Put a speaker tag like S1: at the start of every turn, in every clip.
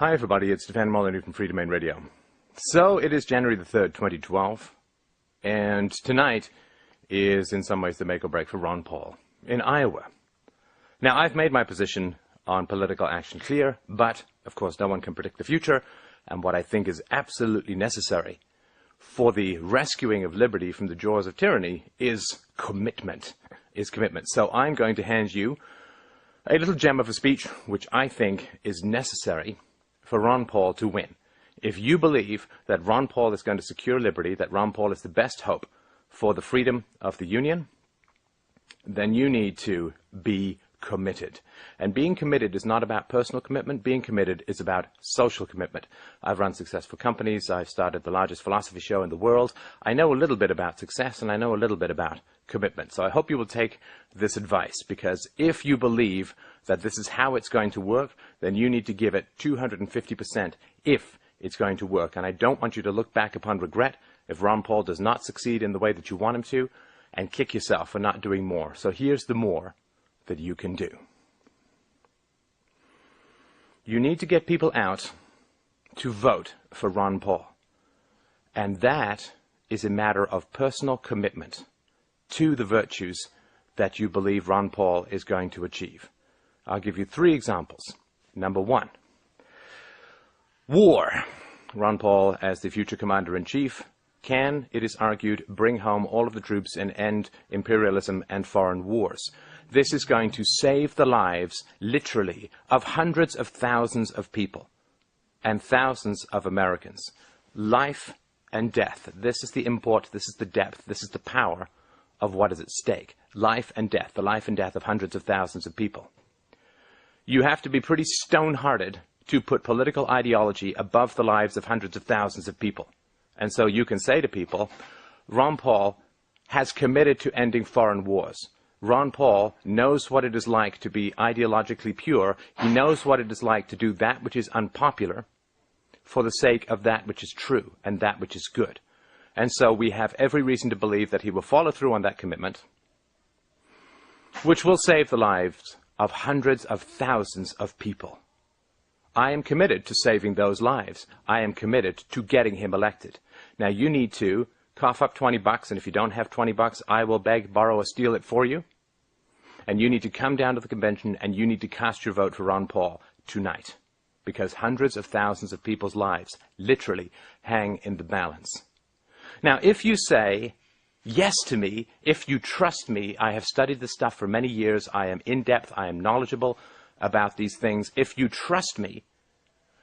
S1: Hi everybody, it's Stefan Molyneux from Free Domain Radio. So it is January the 3rd, 2012, and tonight is in some ways the make or break for Ron Paul in Iowa. Now, I've made my position on political action clear, but of course no one can predict the future, and what I think is absolutely necessary for the rescuing of liberty from the jaws of tyranny is commitment. So I'm going to hand you a little gem of a speech which I think is necessary for Ron Paul to win. If you believe that Ron Paul is going to secure liberty, that Ron Paul is the best hope for the freedom of the Union, then you need to be committed. And being committed is not about personal commitment. Being committed is about social commitment. I've run successful companies. I've started the largest philosophy show in the world. I know a little bit about success, and I know a little bit about commitment. So I hope you will take this advice, because if you believe that this is how it's going to work, then you need to give it 250% if it's going to work. And I don't want you to look back upon regret if Ron Paul does not succeed in the way that you want him to, and kick yourself for not doing more. So here's the more that you can do. You need to get people out to vote for Ron Paul. And that is a matter of personal commitment to the virtues that you believe Ron Paul is going to achieve. I'll give you 3 examples. Number 1, war. Ron Paul, as the future commander-in-chief, can, it is argued, bring home all of the troops and end imperialism and foreign wars. This is going to save the lives, literally, of hundreds of thousands of people and thousands of Americans. Life and death. This is the import, this is the depth, this is the power of what is at stake. Life and death, the life and death of hundreds of thousands of people. You have to be pretty stone-hearted to put political ideology above the lives of hundreds of thousands of people. And so you can say to people, Ron Paul has committed to ending foreign wars. Ron Paul knows what it is like to be ideologically pure. He knows what it is like to do that which is unpopular for the sake of that which is true and that which is good. And so we have every reason to believe that he will follow through on that commitment, which will save the lives of hundreds of thousands of people. I am committed to saving those lives. I am committed to getting him elected. Now you need to cough up $20, and if you don't have $20, I will beg, borrow, or steal it for you. And you need to come down to the convention, and you need to cast your vote for Ron Paul tonight, because hundreds of thousands of people's lives literally hang in the balance. Now, if you say yes to me, if you trust me, I have studied this stuff for many years, I am in-depth, I am knowledgeable about these things. If you trust me,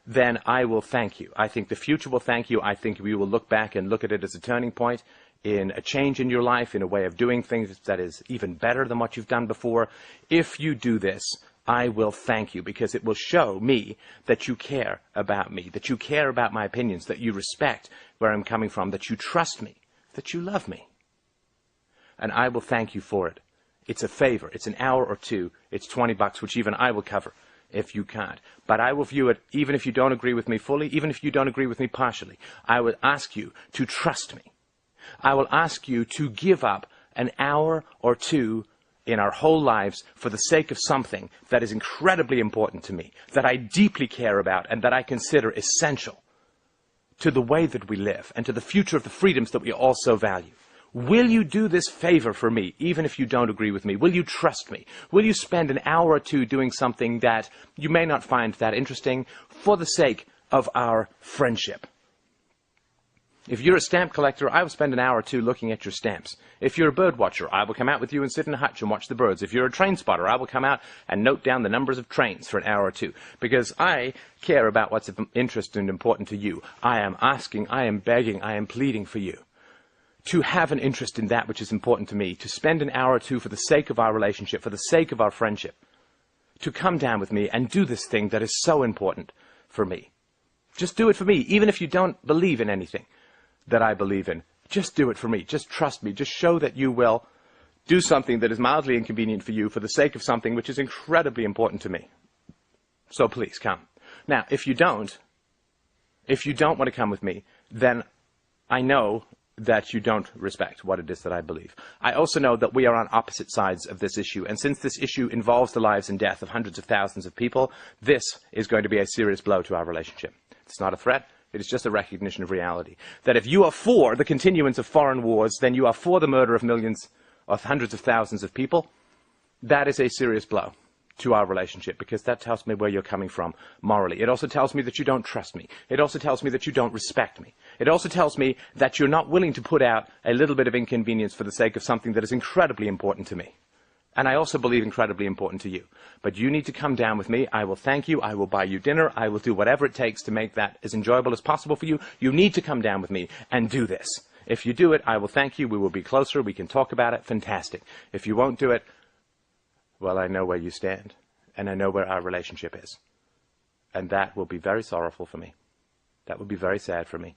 S1: then I will thank you. I think the future will thank you. I think we will look back and look at it as a turning point in a change in your life, in a way of doing things that is even better than what you've done before. If you do this, I will thank you, because it will show me that you care about me, that you care about my opinions, that you respect where I'm coming from, that you trust me, that you love me. And I will thank you for it. It's a favor. It's an hour or 2. It's $20, which even I will cover if you can't. But I will view it, even if you don't agree with me fully, even if you don't agree with me partially. I will ask you to trust me. I will ask you to give up an hour or 2 in our whole lives for the sake of something that is incredibly important to me, that I deeply care about, and that I consider essential to the way that we live and to the future of the freedoms that we all so value. Will you do this favor for me, even if you don't agree with me? Will you trust me? Will you spend an hour or 2 doing something that you may not find that interesting for the sake of our friendship? If you're a stamp collector, I will spend an hour or 2 looking at your stamps. If you're a bird watcher, I will come out with you and sit in a hutch and watch the birds. If you're a train spotter, I will come out and note down the numbers of trains for an hour or 2. Because I care about what's of interest and important to you. I am asking, I am begging, I am pleading for you to have an interest in that which is important to me, to spend an hour or 2 for the sake of our relationship, for the sake of our friendship, to come down with me and do this thing that is so important for me. Just do it for me, even if you don't believe in anything that I believe in. Just do it for me. Just trust me. Just show that you will do something that is mildly inconvenient for you for the sake of something which is incredibly important to me. So please come. Now, if you don't want to come with me, then I know that you don't respect what it is that I believe. I also know that we are on opposite sides of this issue, and since this issue involves the lives and death of hundreds of thousands of people, this is going to be a serious blow to our relationship. It's not a threat. It is just a recognition of reality. That if you are for the continuance of foreign wars, then you are for the murder of millions, of hundreds of thousands of people. That is a serious blow to our relationship, because that tells me where you're coming from morally. It also tells me that you don't trust me. It also tells me that you don't respect me. It also tells me that you're not willing to put out a little bit of inconvenience for the sake of something that is incredibly important to me. And I also believe incredibly important to you. But you need to come down with me. I will thank you. I will buy you dinner. I will do whatever it takes to make that as enjoyable as possible for you. You need to come down with me and do this. If you do it, I will thank you. We will be closer. We can talk about it. Fantastic. If you won't do it, well, I know where you stand, and I know where our relationship is. And that will be very sorrowful for me. That will be very sad for me,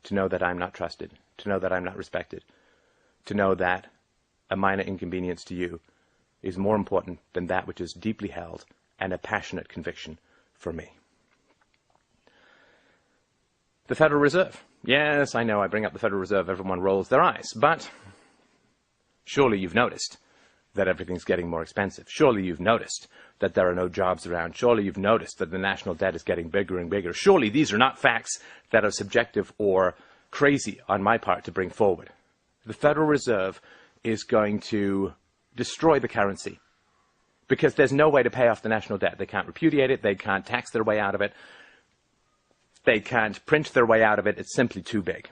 S1: to know that I'm not trusted, to know that I'm not respected, to know that a minor inconvenience to you is more important than that which is deeply held and a passionate conviction for me. The Federal Reserve. Yes, I know I bring up the Federal Reserve, everyone rolls their eyes, but surely you've noticed that everything's getting more expensive. Surely you've noticed that there are no jobs around. Surely you've noticed that the national debt is getting bigger and bigger. Surely these are not facts that are subjective or crazy on my part to bring forward. The Federal Reserve is going to destroy the currency because there's no way to pay off the national debt. They can't repudiate it. They can't tax their way out of it. They can't print their way out of it. It's simply too big.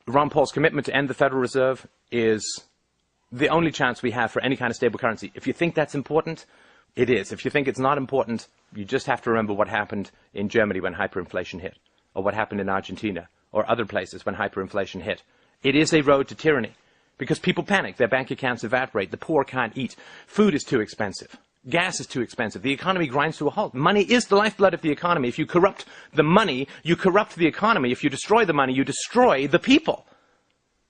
S1: Ron Paul's commitment to end the Federal Reserve is the only chance we have for any kind of stable currency. If you think that's important, it is. If you think it's not important, you just have to remember what happened in Germany when hyperinflation hit, or what happened in Argentina, or other places when hyperinflation hit. It is a road to tyranny, because people panic, their bank accounts evaporate, the poor can't eat, food is too expensive, gas is too expensive, the economy grinds to a halt. Money is the lifeblood of the economy. If you corrupt the money, you corrupt the economy. If you destroy the money, you destroy the people.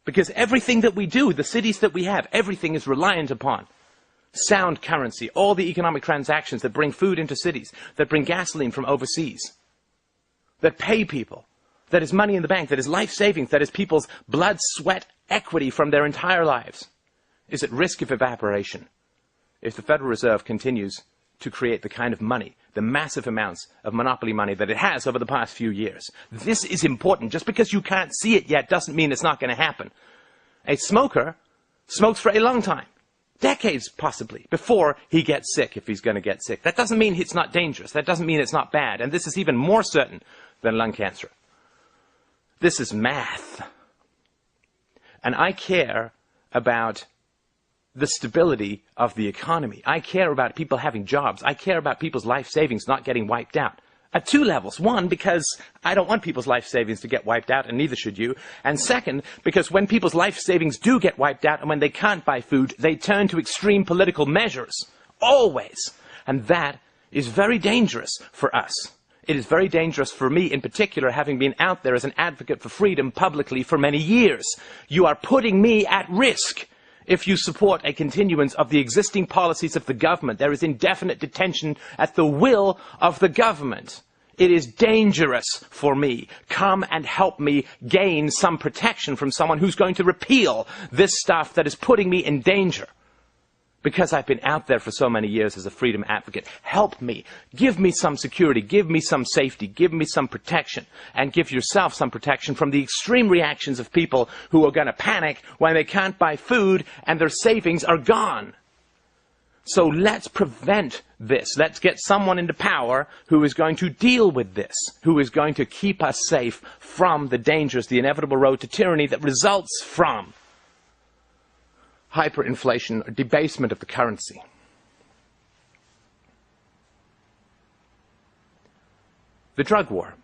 S1: Because everything that we do, the cities that we have, everything is reliant upon sound currency. All the economic transactions that bring food into cities, that bring gasoline from overseas, that pay people, that is money in the bank, that is life savings, that is people's blood, sweat, equity from their entire lives, is at risk of evaporation if the Federal Reserve continues to create the kind of money, the massive amounts of monopoly money that it has over the past few years. This is important. Just because you can't see it yet doesn't mean it's not going to happen. A smoker smokes for a long time, decades possibly, before he gets sick, if he's going to get sick. That doesn't mean it's not dangerous. That doesn't mean it's not bad. And this is even more certain than lung cancer. This is math. And I care about the stability of the economy. I care about people having jobs. I care about people's life savings not getting wiped out. At two levels. One, because I don't want people's life savings to get wiped out, and neither should you. And second, because when people's life savings do get wiped out, and when they can't buy food, they turn to extreme political measures. Always. And that is very dangerous for us. It is very dangerous for me in particular, having been out there as an advocate for freedom publicly for many years. You are putting me at risk. If you support a continuance of the existing policies of the government, there is indefinite detention at the will of the government. It is dangerous for me. Come and help me gain some protection from someone who's going to repeal this stuff that is putting me in danger. Because I've been out there for so many years as a freedom advocate. Help me. Give me some security. Give me some safety. Give me some protection. And give yourself some protection from the extreme reactions of people who are going to panic when they can't buy food and their savings are gone. So let's prevent this. Let's get someone into power who is going to deal with this, who is going to keep us safe from the dangers, the inevitable road to tyranny that results from hyperinflation or debasement of the currency. The drug war.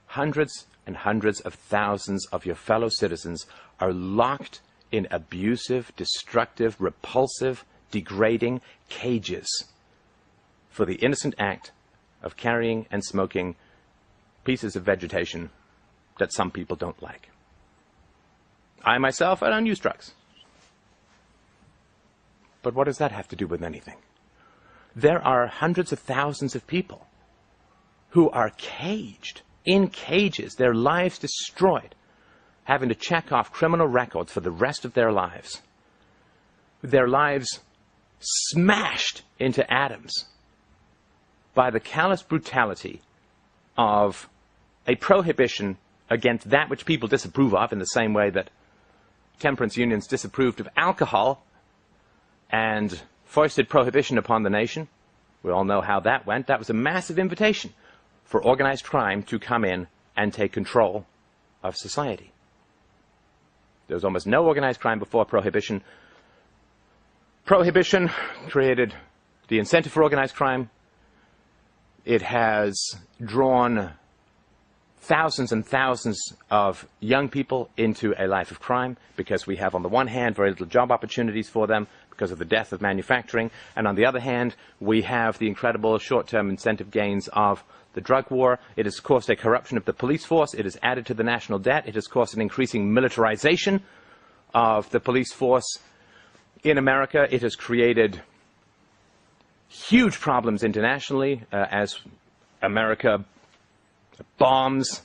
S1: Hundreds and hundreds of thousands of your fellow citizens are locked in abusive, destructive, repulsive, degrading cages for the innocent act of carrying and smoking pieces of vegetation that some people don't like. I myself, I don't use drugs. But what does that have to do with anything? There are hundreds of thousands of people who are caged, in cages, their lives destroyed, having to check off criminal records for the rest of their lives smashed into atoms by the callous brutality of a prohibition against that which people disapprove of, in the same way that temperance unions disapproved of alcohol and foisted prohibition upon the nation. We all know how that went. That was a massive invitation for organized crime to come in and take control of society. There was almost no organized crime before Prohibition. Prohibition created the incentive for organized crime. It has drawn thousands and thousands of young people into a life of crime, because we have, on the one hand, very little job opportunities for them because of the death of manufacturing, and on the other hand, we have the incredible short-term incentive gains of the drug war. It has caused a corruption of the police force. It has added to the national debt. It has caused an increasing militarization of the police force in America. It has created huge problems internationally as America bombs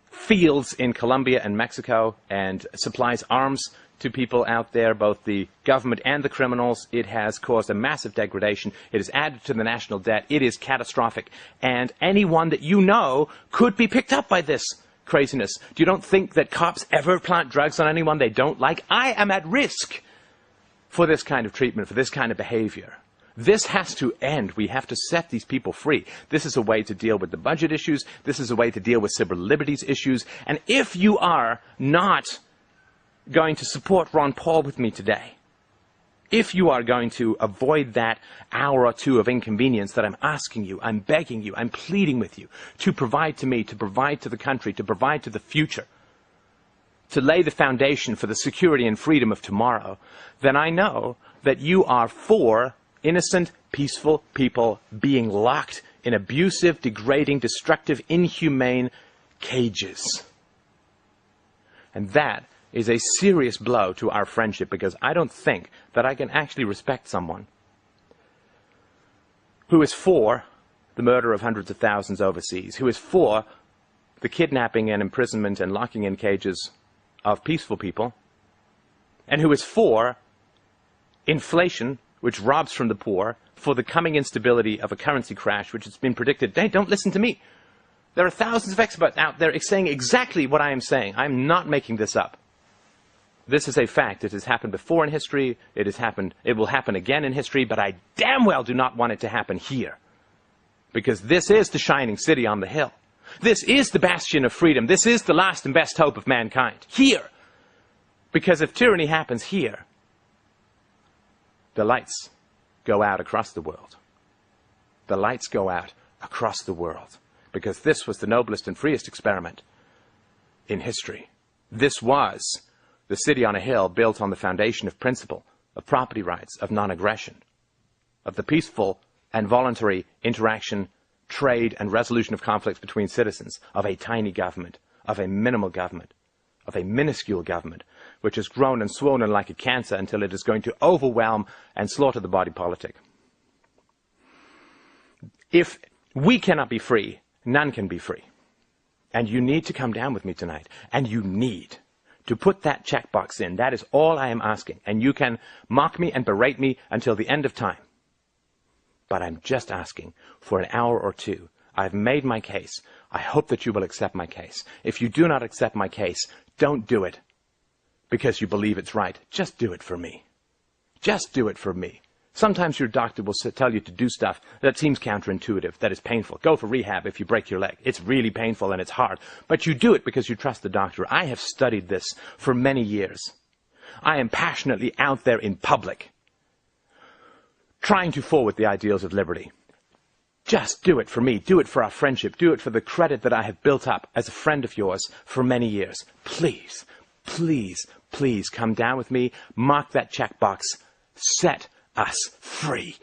S1: fields in Colombia and Mexico and supplies arms to people out there, both the government and the criminals. It has caused a massive degradation. It has added to the national debt. It is catastrophic. And anyone that you know could be picked up by this craziness. You don't think that cops ever plant drugs on anyone they don't like? I am at risk for this kind of treatment, for this kind of behavior. This has to end. We have to set these people free. This is a way to deal with the budget issues. This is a way to deal with civil liberties issues. And if you are not going to support Ron Paul with me today, if you are going to avoid that hour or two of inconvenience that I'm asking you, I'm begging you, I'm pleading with you to provide to me, to provide to the country, to provide to the future, to lay the foundation for the security and freedom of tomorrow, then I know that you are for innocent, peaceful people being locked in abusive, degrading, destructive, inhumane cages. And that is a serious blow to our friendship, because I don't think that I can actually respect someone who is for the murder of hundreds of thousands overseas, who is for the kidnapping and imprisonment and locking in cages of peaceful people, and who is for inflation, which robs from the poor, for the coming instability of a currency crash, which has been predicted. Hey, don't listen to me. There are thousands of experts out there saying exactly what I am saying. I'm not making this up. This is a fact. It has happened before in history. It will happen again in history, but I damn well do not want it to happen here. Because this is the shining city on the hill. This is the bastion of freedom. This is the last and best hope of mankind. Here. Because if tyranny happens here, the lights go out across the world. The lights go out across the world. Because this was the noblest and freest experiment in history. This was the city on a hill built on the foundation of principle, of property rights, of non-aggression, of the peaceful and voluntary interaction, trade, and resolution of conflicts between citizens, of a tiny government, of a minimal government, of a minuscule government, which has grown and swollen like a cancer until it is going to overwhelm and slaughter the body politic. If we cannot be free, none can be free. And you need to come down with me tonight. And you need to put that checkbox in. That is all I am asking. And you can mock me and berate me until the end of time. But I'm just asking for an hour or two. I've made my case. I hope that you will accept my case. If you do not accept my case, don't do it because you believe it's right. Just do it for me. Just do it for me. Sometimes your doctor will tell you to do stuff that seems counterintuitive, that is painful. Go for rehab if you break your leg. It's really painful and it's hard. But you do it because you trust the doctor. I have studied this for many years. I am passionately out there in public, trying to forward the ideals of liberty. Just do it for me. Do it for our friendship. Do it for the credit that I have built up as a friend of yours for many years. Please, please, please come down with me. Mark that checkbox. Set us free.